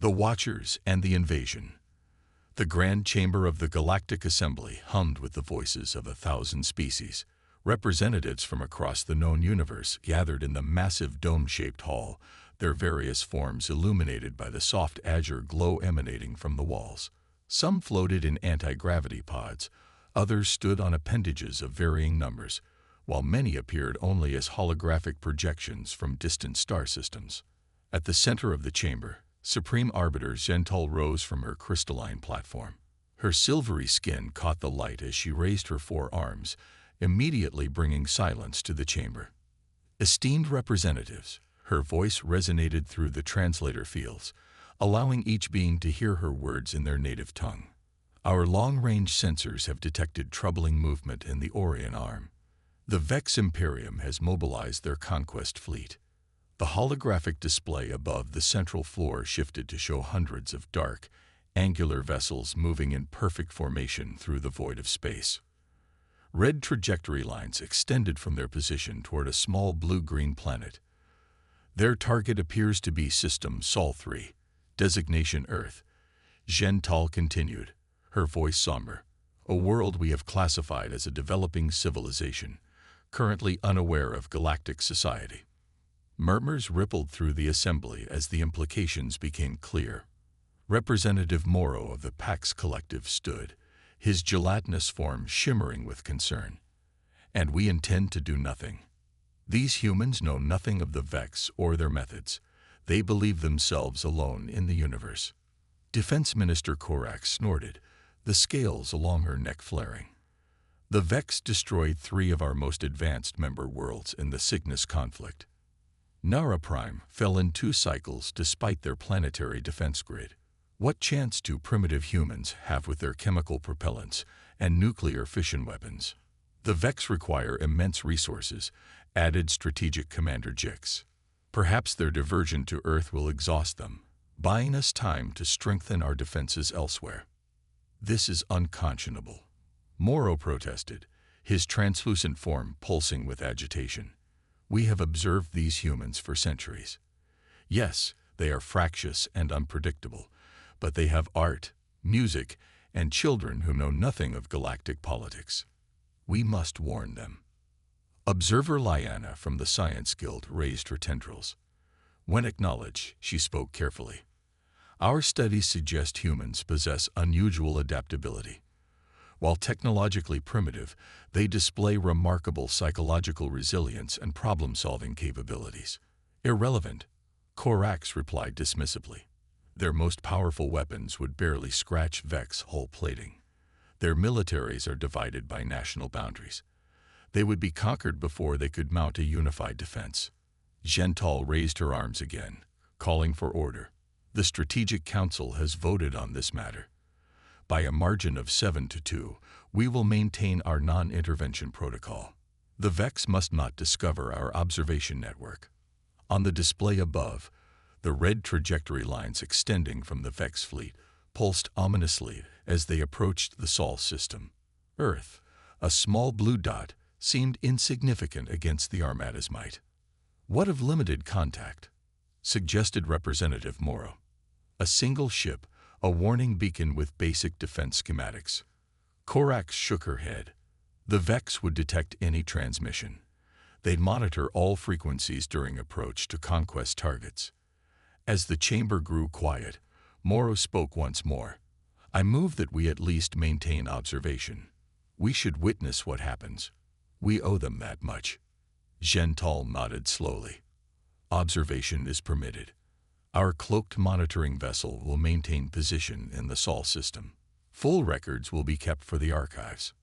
The Watchers and the Invasion. The grand chamber of the Galactic Assembly hummed with the voices of 1,000 species. Representatives from across the known universe gathered in the massive dome-shaped hall, their various forms illuminated by the soft azure glow emanating from the walls. Some floated in anti-gravity pods, others stood on appendages of varying numbers, while many appeared only as holographic projections from distant star systems. At the center of the chamber, Supreme Arbiter Gental rose from her crystalline platform. Her silvery skin caught the light as she raised her 4 arms, immediately bringing silence to the chamber. Esteemed representatives, her voice resonated through the translator fields, allowing each being to hear her words in their native tongue. Our long-range sensors have detected troubling movement in the Orion Arm. The Vex Imperium has mobilized their conquest fleet. The holographic display above the central floor shifted to show hundreds of dark, angular vessels moving in perfect formation through the void of space. Red trajectory lines extended from their position toward a small blue-green planet. Their target appears to be System Sol 3, designation Earth. Gental continued, her voice somber. A world we have classified as a developing civilization, currently unaware of galactic society. Murmurs rippled through the assembly as the implications became clear. Representative Morrow of the Pax Collective stood, his gelatinous form shimmering with concern. And we intend to do nothing. These humans know nothing of the Vex or their methods. They believe themselves alone in the universe. Defense Minister Korak snorted, the scales along her neck flaring. The Vex destroyed 3 of our most advanced member worlds in the Cygnus conflict. Nara Prime fell in 2 cycles despite their planetary defense grid. What chance do primitive humans have with their chemical propellants and nuclear fission weapons? The Vex require immense resources, added Strategic Commander Jix. Perhaps their diversion to Earth will exhaust them, buying us time to strengthen our defenses elsewhere. This is unconscionable. Morrow protested, his translucent form pulsing with agitation. We have observed these humans for centuries. Yes, they are fractious and unpredictable, but they have art, music, and children who know nothing of galactic politics. We must warn them. Observer Lyanna from the Science Guild raised her tendrils. When acknowledged, she spoke carefully. Our studies suggest humans possess unusual adaptability. While technologically primitive, they display remarkable psychological resilience and problem-solving capabilities. Irrelevant, Korax replied dismissively. Their most powerful weapons would barely scratch Vex hull plating. Their militaries are divided by national boundaries. They would be conquered before they could mount a unified defense. Gental raised her arms again, calling for order. The Strategic Council has voted on this matter. By a margin of 7-2, we will maintain our non-intervention protocol. The Vex must not discover our observation network. On the display above, the red trajectory lines extending from the Vex fleet pulsed ominously as they approached the Sol system. Earth, a small blue dot, seemed insignificant against the Armada's might. What of limited contact? Suggested Representative Morrow. A single ship, a warning beacon with basic defense schematics. Korax shook her head. The Vex would detect any transmission. They'd monitor all frequencies during approach to conquest targets. As the chamber grew quiet, Morrow spoke once more. I move that we at least maintain observation. We should witness what happens. We owe them that much. Gental nodded slowly. Observation is permitted. Our cloaked monitoring vessel will maintain position in the Sol system. Full records will be kept for the archives.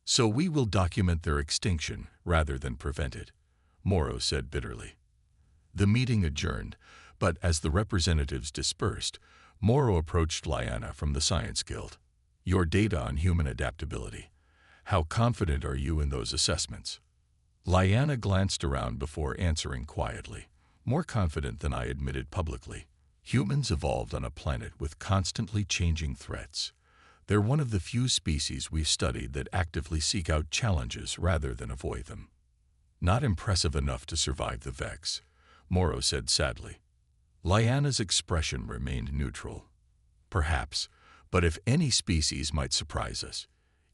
So we will document their extinction rather than prevent it, Morrow said bitterly. The meeting adjourned, but as the representatives dispersed, Morrow approached Lyanna from the Science Guild. Your data on human adaptability. How confident are you in those assessments? Lyanna glanced around before answering quietly. More confident than I admitted publicly. Humans evolved on a planet with constantly changing threats. They're one of the few species we've studied that actively seek out challenges rather than avoid them. Not impressive enough to survive the Vex, Morrow said sadly. Lyanna's expression remained neutral. Perhaps, but if any species might surprise us,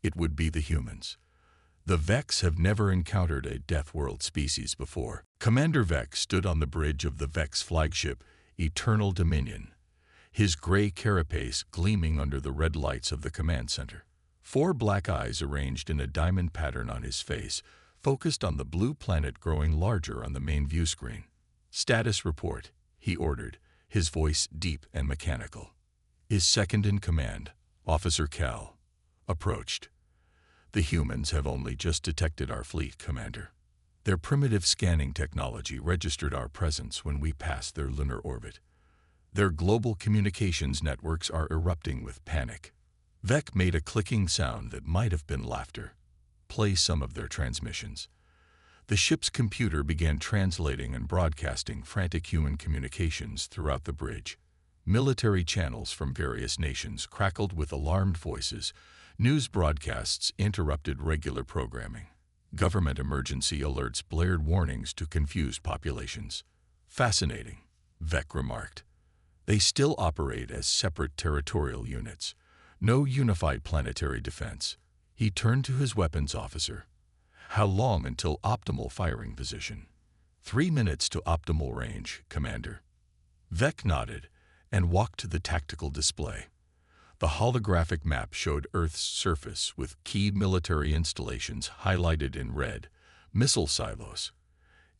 it would be the humans. The Vex have never encountered a Death World species before. Commander Vex stood on the bridge of the Vex flagship, Eternal Dominion, his gray carapace gleaming under the red lights of the command center. 4 black eyes arranged in a diamond pattern on his face, focused on the blue planet growing larger on the main view screen. "Status report," he ordered, his voice deep and mechanical. His second in command, Officer Cal, approached. "The humans have only just detected our fleet, Commander. Their primitive scanning technology registered our presence when we passed their lunar orbit. Their global communications networks are erupting with panic." Vec made a clicking sound that might have been laughter. "Play some of their transmissions." The ship's computer began translating and broadcasting frantic human communications throughout the bridge. Military channels from various nations crackled with alarmed voices. News broadcasts interrupted regular programming. Government emergency alerts blared warnings to confused populations. "Fascinating," Vec remarked. "They still operate as separate territorial units. No unified planetary defense." He turned to his weapons officer. "How long until optimal firing position?" 3 minutes to optimal range, Commander." Vec nodded and walked to the tactical display. The holographic map showed Earth's surface with key military installations highlighted in red, missile silos,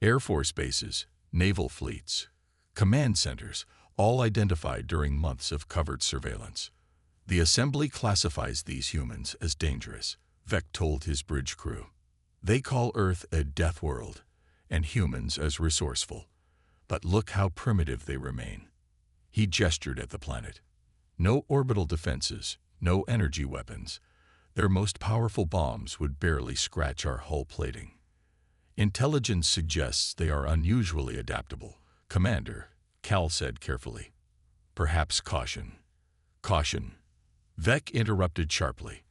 Air Force bases, naval fleets, command centers, all identified during months of covert surveillance. "The Assembly classifies these humans as dangerous," Vec told his bridge crew. "They call Earth a death world, and humans as resourceful. But look how primitive they remain." He gestured at the planet. "No orbital defenses, no energy weapons. Their most powerful bombs would barely scratch our hull plating. Intelligence suggests they are unusually adaptable, Commander," Cal said carefully. "Perhaps caution." "Caution," Vec interrupted sharply.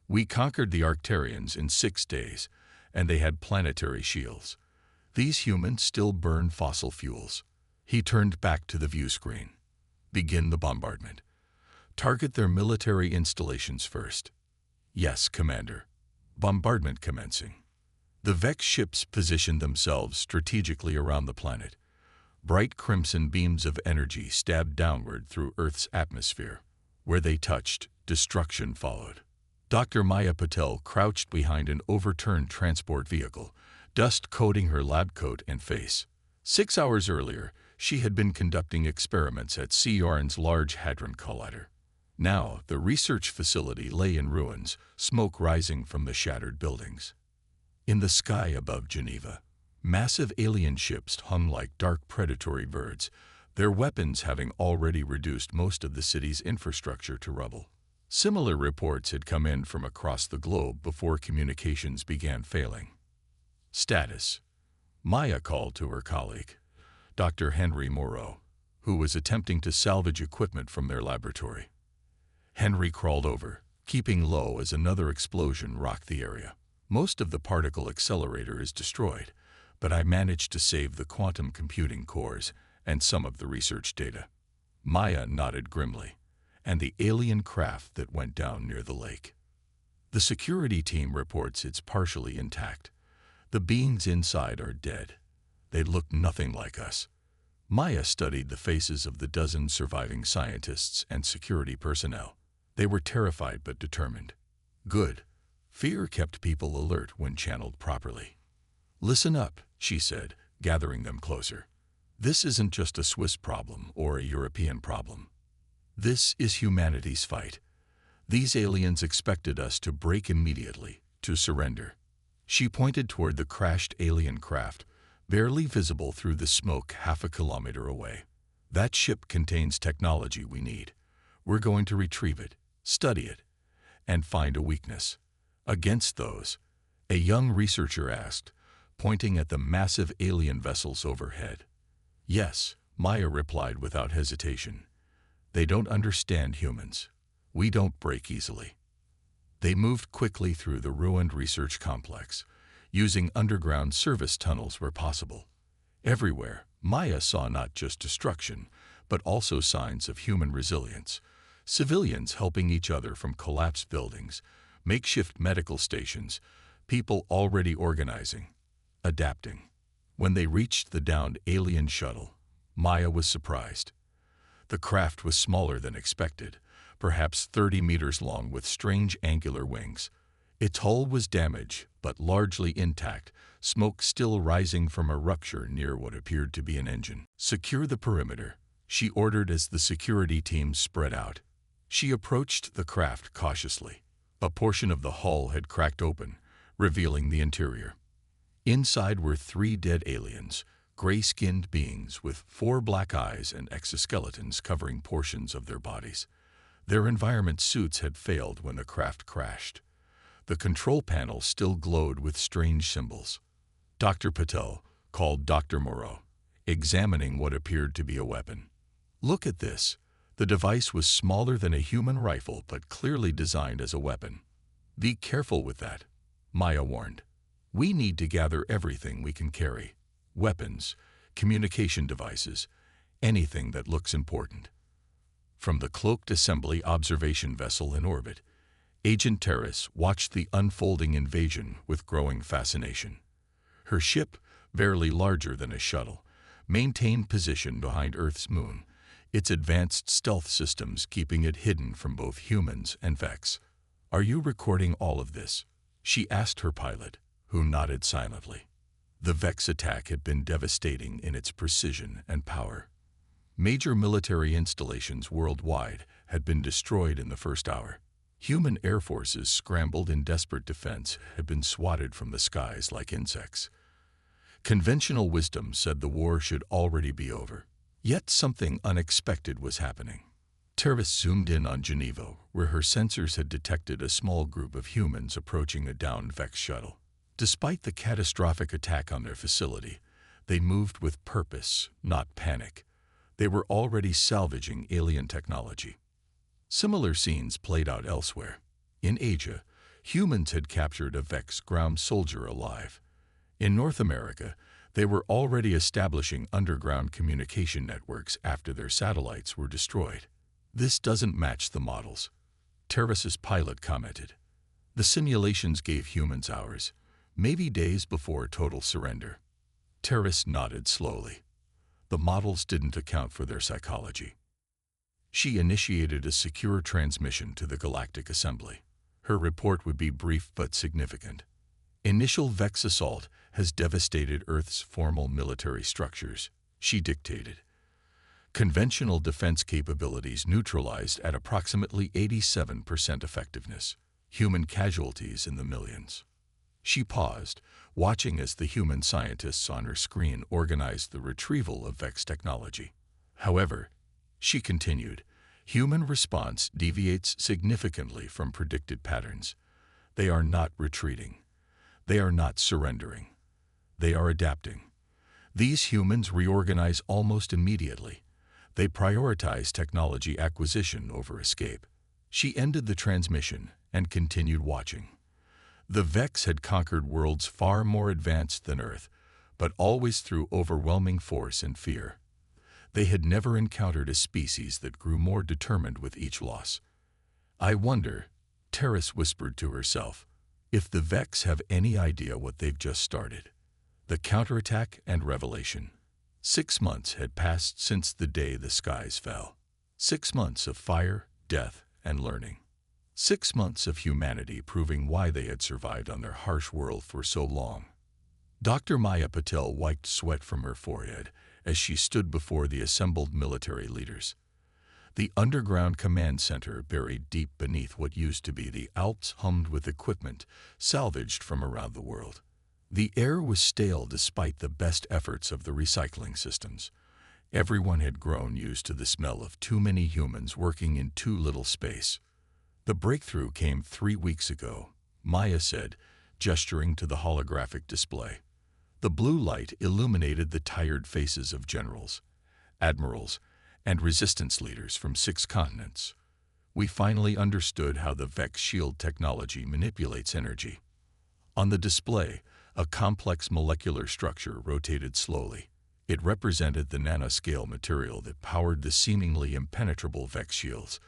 "We conquered the Arcturians in 6 days, and they had planetary shields. These humans still burn fossil fuels." He turned back to the view screen. "Begin the bombardment. Target their military installations first." "Yes, Commander." Bombardment commencing. The Vex ships positioned themselves strategically around the planet. Bright crimson beams of energy stabbed downward through Earth's atmosphere. Where they touched, destruction followed. Dr. Maya Patel crouched behind an overturned transport vehicle, dust coating her lab coat and face. 6 hours earlier, she had been conducting experiments at CERN's Large Hadron Collider. Now, the research facility lay in ruins, smoke rising from the shattered buildings. In the sky above Geneva, massive alien ships hung like dark predatory birds, their weapons having already reduced most of the city's infrastructure to rubble. Similar reports had come in from across the globe before communications began failing. "Status." Maya called to her colleague, Dr. Henry Moreau, who was attempting to salvage equipment from their laboratory. Henry crawled over, keeping low as another explosion rocked the area. "Most of the particle accelerator is destroyed, but I managed to save the quantum computing cores and some of the research data." Maya nodded grimly. "And the alien craft that went down near the lake?" "The security team reports it's partially intact. The beings inside are dead. They look nothing like us." Maya studied the faces of the dozen surviving scientists and security personnel. They were terrified but determined. Good. Fear kept people alert when channeled properly. "Listen up," she said, gathering them closer. "This isn't just a Swiss problem or a European problem. This is humanity's fight. These aliens expected us to break immediately, to surrender." She pointed toward the crashed alien craft, barely visible through the smoke half a kilometer away. "That ship contains technology we need. We're going to retrieve it, study it, and find a weakness." "Against those?" a young researcher asked, pointing at the massive alien vessels overhead. "Yes," Maya replied without hesitation. "They don't understand humans. We don't break easily." They moved quickly through the ruined research complex, using underground service tunnels where possible. Everywhere, Maya saw not just destruction, but also signs of human resilience. Civilians helping each other from collapsed buildings, makeshift medical stations, people already organizing, adapting. When they reached the downed alien shuttle, Maya was surprised. The craft was smaller than expected, perhaps 30 meters long with strange angular wings. Its hull was damaged, but largely intact, smoke still rising from a rupture near what appeared to be an engine. "Secure the perimeter," she ordered as the security team spread out. She approached the craft cautiously. A portion of the hull had cracked open, revealing the interior. Inside were 3 dead aliens, gray-skinned beings with 4 black eyes and exoskeletons covering portions of their bodies. Their environment suits had failed when the craft crashed. The control panel still glowed with strange symbols. Dr. Patel called Dr. Moreau, examining what appeared to be a weapon. "Look at this." The device was smaller than a human rifle, but clearly designed as a weapon. "Be careful with that," Maya warned. "We need to gather everything we can carry. Weapons, communication devices, anything that looks important." From the cloaked assembly observation vessel in orbit, Agent Terrace watched the unfolding invasion with growing fascination. Her ship, barely larger than a shuttle, maintained position behind Earth's moon, its advanced stealth systems keeping it hidden from both humans and Vex. "Are you recording all of this?" she asked her pilot, who nodded silently. The Vex attack had been devastating in its precision and power. Major military installations worldwide had been destroyed in the first hour. Human air forces scrambled in desperate defense had been swatted from the skies like insects. Conventional wisdom said the war should already be over. Yet something unexpected was happening. Terrace zoomed in on Geneva, where her sensors had detected a small group of humans approaching a downed Vex shuttle. Despite the catastrophic attack on their facility, they moved with purpose, not panic. They were already salvaging alien technology. Similar scenes played out elsewhere. In Asia, humans had captured a Vex ground soldier alive. In North America, they were already establishing underground communication networks after their satellites were destroyed. "This doesn't match the models," Terrace's pilot commented. "The simulations gave humans hours, maybe days before total surrender." Terrace nodded slowly. The models didn't account for their psychology. She initiated a secure transmission to the Galactic Assembly. Her report would be brief but significant. "Initial Vex assault has devastated Earth's formal military structures," she dictated. "Conventional defense capabilities neutralized at approximately 87% effectiveness. Human casualties in the millions." She paused, watching as the human scientists on her screen organized the retrieval of Vex technology. "However," she continued, "human response deviates significantly from predicted patterns. They are not retreating. They are not surrendering. They are adapting. These humans reorganize almost immediately. They prioritize technology acquisition over escape." She ended the transmission and continued watching. The Vex had conquered worlds far more advanced than Earth, but always through overwhelming force and fear. They had never encountered a species that grew more determined with each loss. "I wonder," Terrace whispered to herself, "if the Vex have any idea what they've just started." The counterattack and revelation. 6 months had passed since the day the skies fell. 6 months of fire, death, and learning. 6 months of humanity proving why they had survived on their harsh world for so long. Dr. Maya Patel wiped sweat from her forehead as she stood before the assembled military leaders. The underground command center, buried deep beneath what used to be the Alps, hummed with equipment salvaged from around the world. The air was stale despite the best efforts of the recycling systems. Everyone had grown used to the smell of too many humans working in too little space. "The breakthrough came 3 weeks ago," Maya said, gesturing to the holographic display. The blue light illuminated the tired faces of generals, admirals, and resistance leaders from 6 continents. "We finally understood how the Vex shield technology manipulates energy." On the display, a complex molecular structure rotated slowly. It represented the nanoscale material that powered the seemingly impenetrable Vex shields,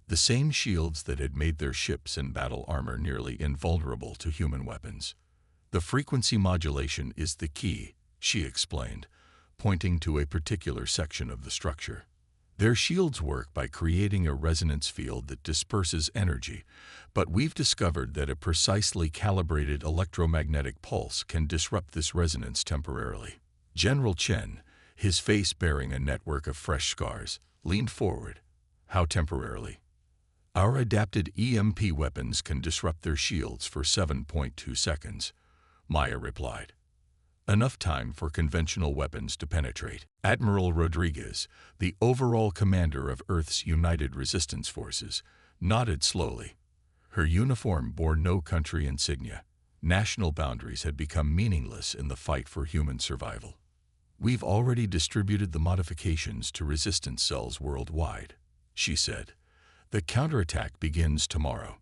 the same shields that had made their ships and battle armor nearly invulnerable to human weapons. The frequency modulation is the key, she explained, pointing to a particular section of the structure. Their shields work by creating a resonance field that disperses energy, but we've discovered that a precisely calibrated electromagnetic pulse can disrupt this resonance temporarily. General Chen, his face bearing a network of fresh scars, leaned forward. How temporarily? Our adapted EMP weapons can disrupt their shields for 7.2 seconds, Maya replied. Enough time for conventional weapons to penetrate. Admiral Rodriguez, the overall commander of Earth's United Resistance Forces, nodded slowly. Her uniform bore no country insignia. National boundaries had become meaningless in the fight for human survival. We've already distributed the modifications to resistance cells worldwide, she said. The counterattack begins tomorrow.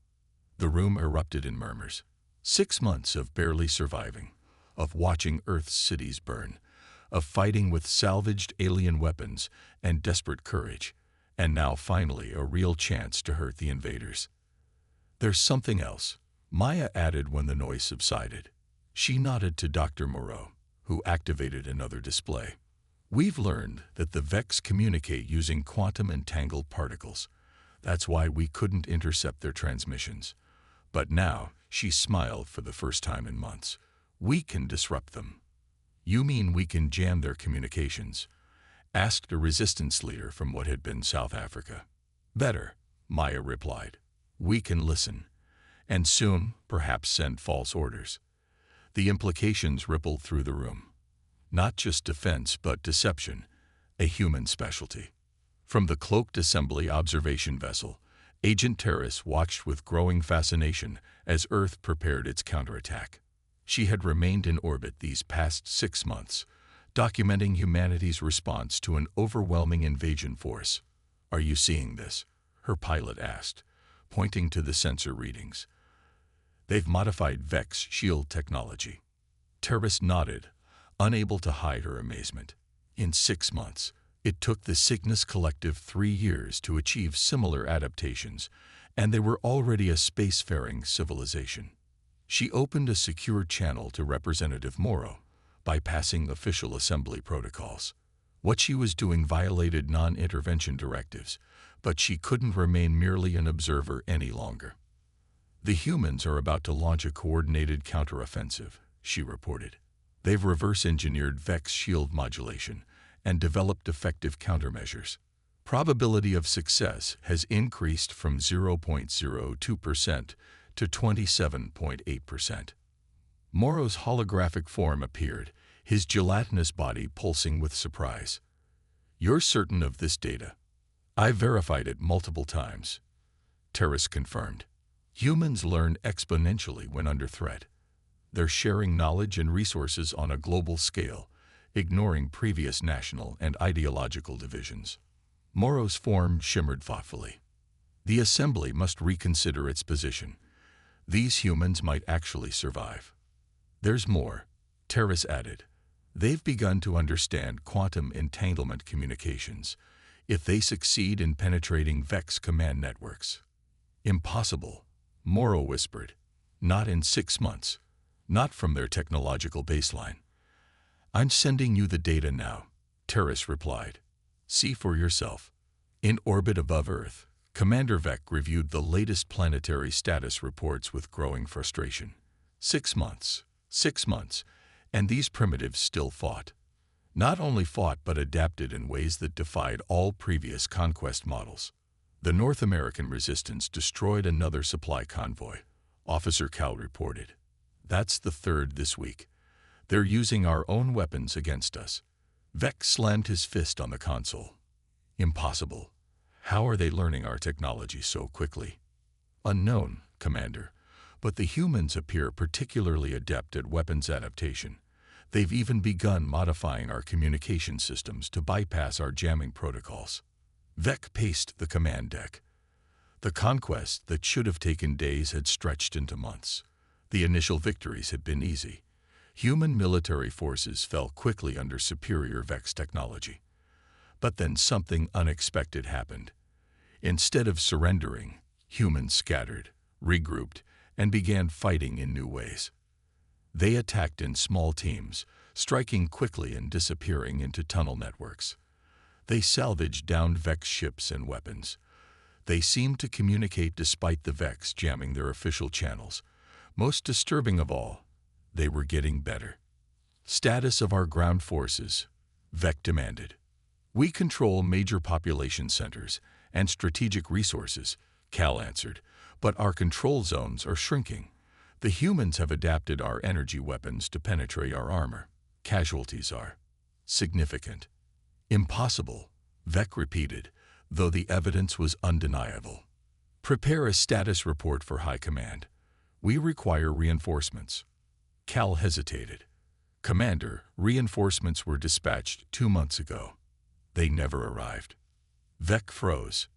The room erupted in murmurs. 6 months of barely surviving, of watching Earth's cities burn, of fighting with salvaged alien weapons and desperate courage, and now finally a real chance to hurt the invaders. There's something else, Maya added when the noise subsided. She nodded to Dr. Moreau, who activated another display. We've learned that the Vex communicate using quantum entangled particles. That's why we couldn't intercept their transmissions. But now, she smiled for the first time in months, we can disrupt them. You mean we can jam their communications? Asked a resistance leader from what had been South Africa. Better, Maya replied. We can listen, and soon perhaps send false orders. The implications rippled through the room. Not just defense, but deception, a human specialty. From the cloaked assembly observation vessel, Agent Terrace watched with growing fascination as Earth prepared its counterattack. She had remained in orbit these past 6 months, documenting humanity's response to an overwhelming invasion force. Are you seeing this? Her pilot asked, pointing to the sensor readings. They've modified Vex shield technology. Terrace nodded, unable to hide her amazement. In 6 months, it took the Cygnus Collective 3 years to achieve similar adaptations, and they were already a spacefaring civilization. She opened a secure channel to Representative Morrow, bypassing official assembly protocols. What she was doing violated non-intervention directives, but she couldn't remain merely an observer any longer. The humans are about to launch a coordinated counteroffensive, she reported. They've reverse-engineered Vex shield modulation and developed effective countermeasures. Probability of success has increased from 0.02% to 27.8%. Morrow's holographic form appeared, his gelatinous body pulsing with surprise. You're certain of this data? I verified it multiple times, Terrace confirmed. Humans learn exponentially when under threat. They're sharing knowledge and resources on a global scale, ignoring previous national and ideological divisions. Morrow's form shimmered thoughtfully. The assembly must reconsider its position. These humans might actually survive. There's more, Terrace added. They've begun to understand quantum entanglement communications, if they succeed in penetrating Vex command networks. Impossible, Morrow whispered. Not in 6 months. Not from their technological baseline. I'm sending you the data now, Terrace replied. See for yourself. In orbit above Earth, Commander Vec reviewed the latest planetary status reports with growing frustration. 6 months, and these primitives still fought. Not only fought, but adapted in ways that defied all previous conquest models. The North American resistance destroyed another supply convoy, Officer Cal reported. That's the 3rd this week. They're using our own weapons against us. Vec slammed his fist on the console. Impossible. How are they learning our technology so quickly? Unknown, Commander, but the humans appear particularly adept at weapons adaptation. They've even begun modifying our communication systems to bypass our jamming protocols. Vec paced the command deck. The conquest that should have taken days had stretched into months. The initial victories had been easy. Human military forces fell quickly under superior Vex technology. But then something unexpected happened. Instead of surrendering, humans scattered, regrouped, and began fighting in new ways. They attacked in small teams, striking quickly and disappearing into tunnel networks. They salvaged downed Vex ships and weapons. They seemed to communicate despite the Vex jamming their official channels. Most disturbing of all, they were getting better. Status of our ground forces, Vex demanded. We control major population centers and strategic resources, Cal answered, but our control zones are shrinking. The humans have adapted our energy weapons to penetrate our armor. Casualties are significant. Impossible, Vex repeated, though the evidence was undeniable. Prepare a status report for High Command. We require reinforcements. Cal hesitated. Commander, reinforcements were dispatched 2 months ago. They never arrived. Vex froze.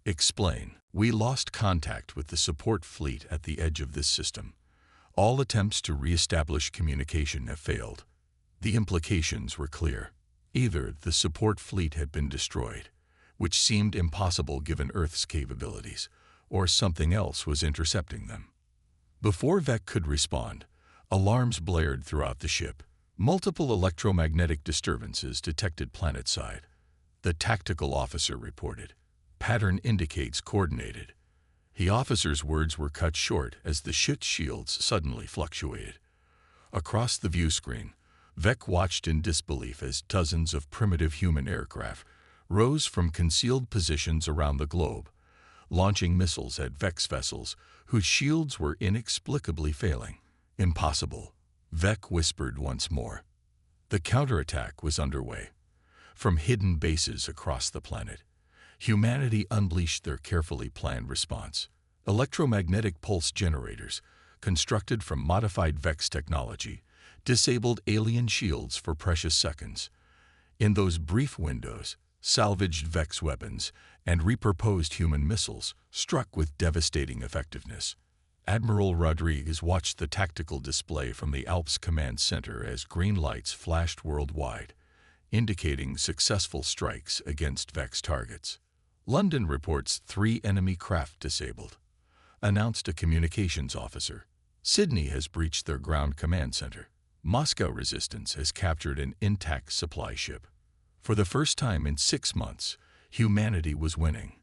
Explain. We lost contact with the support fleet at the edge of this system. All attempts to re-establish communication have failed. The implications were clear. Either the support fleet had been destroyed, which seemed impossible given Earth's capabilities, or something else was intercepting them. Before Vex could respond, alarms blared throughout the ship. Multiple electromagnetic disturbances detected planetside. The tactical officer reported. Pattern indicates coordinated. The officer's words were cut short as the ship's shields suddenly fluctuated. Across the view screen, Vex watched in disbelief as dozens of primitive human aircraft rose from concealed positions around the globe, launching missiles at Vex vessels whose shields were inexplicably failing. Impossible, Vex whispered once more. The counterattack was underway. From hidden bases across the planet, humanity unleashed their carefully planned response. Electromagnetic pulse generators, constructed from modified Vex technology, disabled alien shields for precious seconds. In those brief windows, salvaged Vex weapons and repurposed human missiles struck with devastating effectiveness. Admiral Rodriguez watched the tactical display from the Alps Command Center as green lights flashed worldwide, indicating successful strikes against Vex targets. London reports 3 enemy craft disabled, announced a communications officer. Sydney has breached their ground command center. Moscow resistance has captured an intact supply ship. For the first time in 6 months, humanity was winning.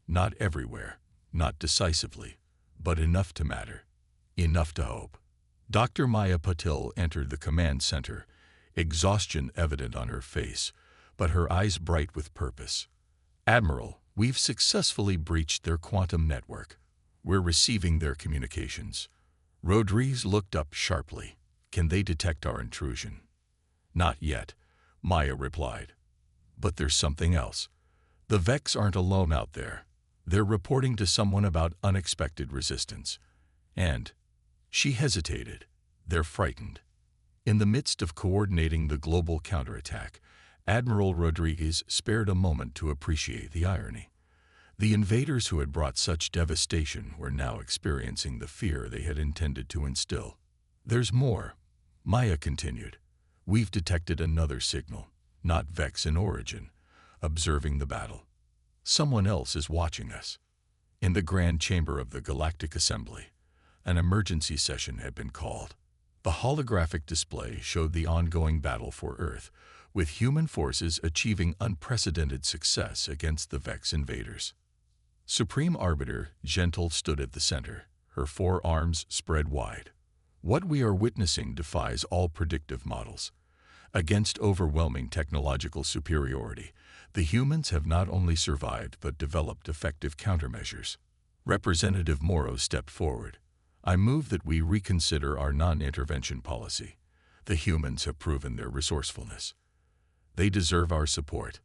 Not everywhere, not decisively, but enough to matter, enough to hope. Dr. Maya Patil entered the command center, exhaustion evident on her face, but her eyes bright with purpose. Admiral, we've successfully breached their quantum network. We're receiving their communications. Rodriguez looked up sharply. Can they detect our intrusion? Not yet, Maya replied. But there's something else. The Vex aren't alone out there. They're reporting to someone about unexpected resistance. And, she hesitated, they're frightened. In the midst of coordinating the global counterattack, Admiral Rodriguez spared a moment to appreciate the irony. The invaders who had brought such devastation were now experiencing the fear they had intended to instill. There's more, Maya continued. We've detected another signal, not Vex in origin, observing the battle. Someone else is watching us. In the grand chamber of the Galactic Assembly, an emergency session had been called. The holographic display showed the ongoing battle for Earth, with human forces achieving unprecedented success against the Vex invaders. Supreme Arbiter Gentle stood at the center, her 4 arms spread wide. What we are witnessing defies all predictive models. Against overwhelming technological superiority, the humans have not only survived but developed effective countermeasures. Representative Morrow stepped forward. I move that we reconsider our non-intervention policy. The humans have proven their resourcefulness. They deserve our support.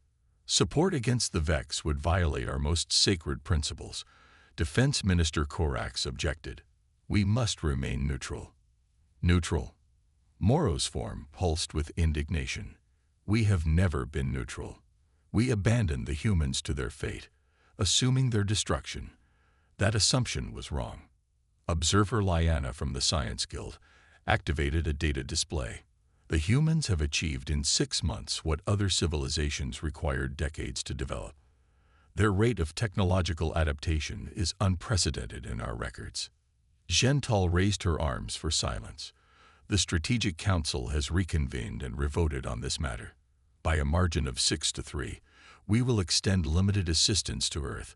Support against the Vex would violate our most sacred principles. Defense Minister Korax objected. We must remain neutral. Neutral? Morrow's form pulsed with indignation. We have never been neutral. We abandoned the humans to their fate, assuming their destruction. That assumption was wrong. Observer Lyanna from the Science Guild activated a data display. The humans have achieved in 6 months what other civilizations required decades to develop. Their rate of technological adaptation is unprecedented in our records. Gental raised her arms for silence. The Strategic Council has reconvened and revoted on this matter. By a margin of 6-3, we will extend limited assistance to Earth,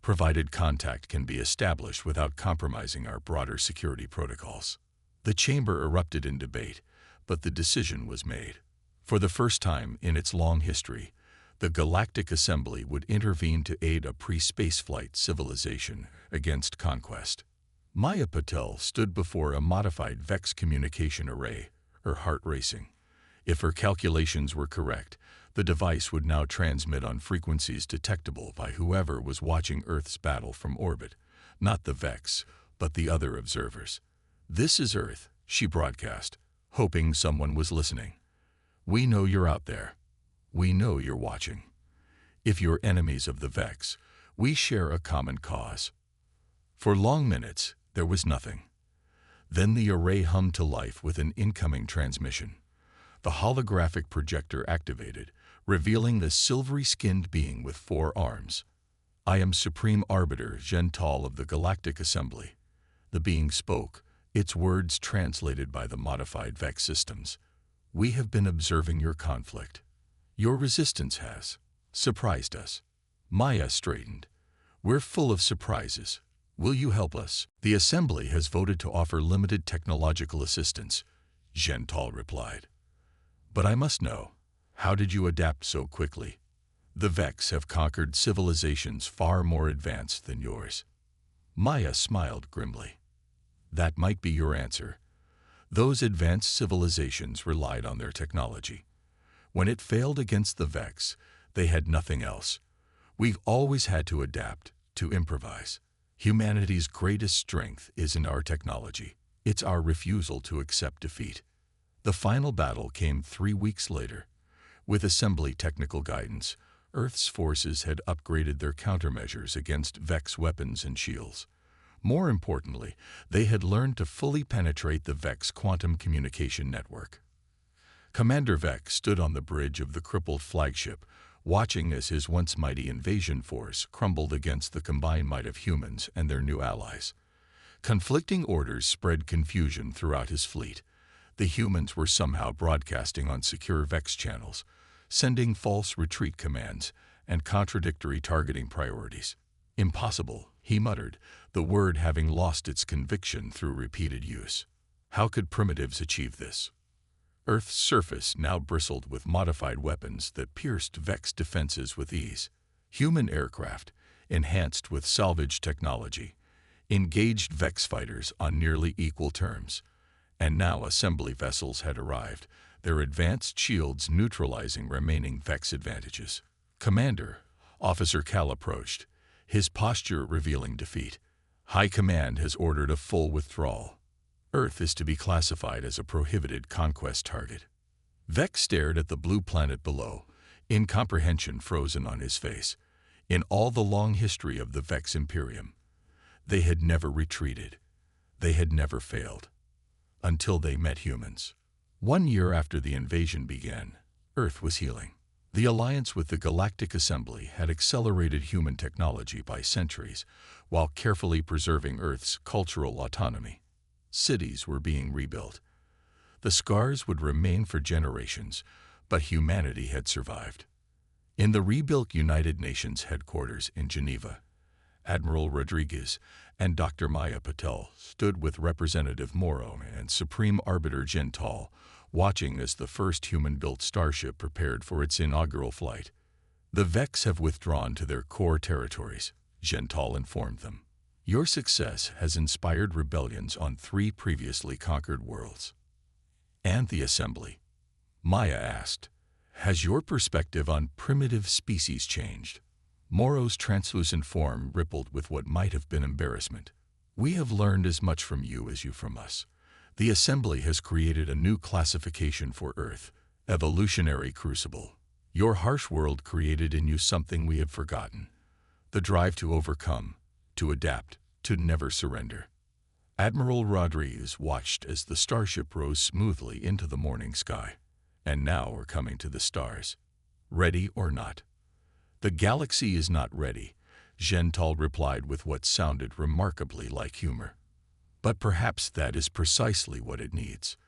provided contact can be established without compromising our broader security protocols. The chamber erupted in debate, but the decision was made. For the first time in its long history, the Galactic Assembly would intervene to aid a pre-spaceflight civilization against conquest. Maya Patel stood before a modified VEX communication array, her heart racing. If her calculations were correct, the device would now transmit on frequencies detectable by whoever was watching Earth's battle from orbit, not the VEX, but the other observers. "This is Earth," she broadcast, hoping someone was listening. "We know you're out there. We know you're watching. If you're enemies of the VEX, we share a common cause." For long minutes, there was nothing. Then the array hummed to life with an incoming transmission. The holographic projector activated, revealing the silvery-skinned being with 4 arms. "I am Supreme Arbiter Gental of the Galactic Assembly." The being spoke, its words translated by the modified VEX systems. "We have been observing your conflict. Your resistance has surprised us." Maya straightened. "We're full of surprises. Will you help us?" "The Assembly has voted to offer limited technological assistance," Gental replied. "But I must know, how did you adapt so quickly? The VEX have conquered civilizations far more advanced than yours." Maya smiled grimly. "That might be your answer. Those advanced civilizations relied on their technology. When it failed against the VEX, they had nothing else. We've always had to adapt, to improvise. Humanity's greatest strength isn't our technology. It's our refusal to accept defeat." The final battle came 3 weeks later. With Assembly technical guidance, Earth's forces had upgraded their countermeasures against VEX weapons and shields. More importantly, they had learned to fully penetrate the VEX quantum communication network. Commander VEX stood on the bridge of the crippled flagship, watching as his once mighty invasion force crumbled against the combined might of humans and their new allies. Conflicting orders spread confusion throughout his fleet. The humans were somehow broadcasting on secure VEX channels, sending false retreat commands and contradictory targeting priorities. "Impossible," he muttered, the word having lost its conviction through repeated use. How could primitives achieve this? Earth's surface now bristled with modified weapons that pierced VEX defenses with ease. Human aircraft, enhanced with salvage technology, engaged VEX fighters on nearly equal terms. And now Assembly vessels had arrived, their advanced shields neutralizing remaining VEX advantages. "Commander," Officer Cal approached, his posture revealing defeat. "High Command has ordered a full withdrawal. Earth is to be classified as a prohibited conquest target." VEX stared at the blue planet below, incomprehension frozen on his face. In all the long history of the VEX Imperium, they had never retreated. They had never failed. Until they met humans. 1 year after the invasion began, Earth was healing. The alliance with the Galactic Assembly had accelerated human technology by centuries, while carefully preserving Earth's cultural autonomy. Cities were being rebuilt. The scars would remain for generations, but humanity had survived. In the rebuilt United Nations headquarters in Geneva, Admiral Rodriguez and Dr. Maya Patel stood with Representative Morrow and Supreme Arbiter Gental, watching as the first human-built starship prepared for its inaugural flight. "The VEX have withdrawn to their core territories," Gental informed them. "Your success has inspired rebellions on 3 previously conquered worlds." "And the Assembly?" Maya asked. "Has your perspective on primitive species changed?" Morrow's translucent form rippled with what might have been embarrassment. "We have learned as much from you as you from us. The Assembly has created a new classification for Earth, evolutionary crucible. Your harsh world created in you something we have forgotten: the drive to overcome, to adapt, to never surrender." Admiral Rodriguez watched as the starship rose smoothly into the morning sky. And now we're coming to the stars. Ready or not? The galaxy is not ready, Gentile replied with what sounded remarkably like humor. But perhaps that is precisely what it needs.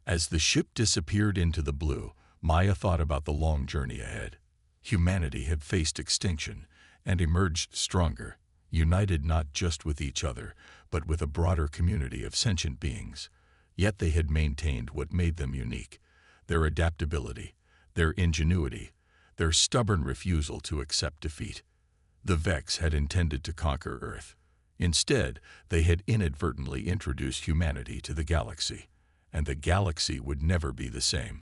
As the ship disappeared into the blue, Maya thought about the long journey ahead. Humanity had faced extinction and emerged stronger, united not just with each other, but with a broader community of sentient beings. Yet they had maintained what made them unique: their adaptability, their ingenuity, their stubborn refusal to accept defeat. The Vex had intended to conquer Earth. Instead, they had inadvertently introduced humanity to the galaxy, and the galaxy would never be the same.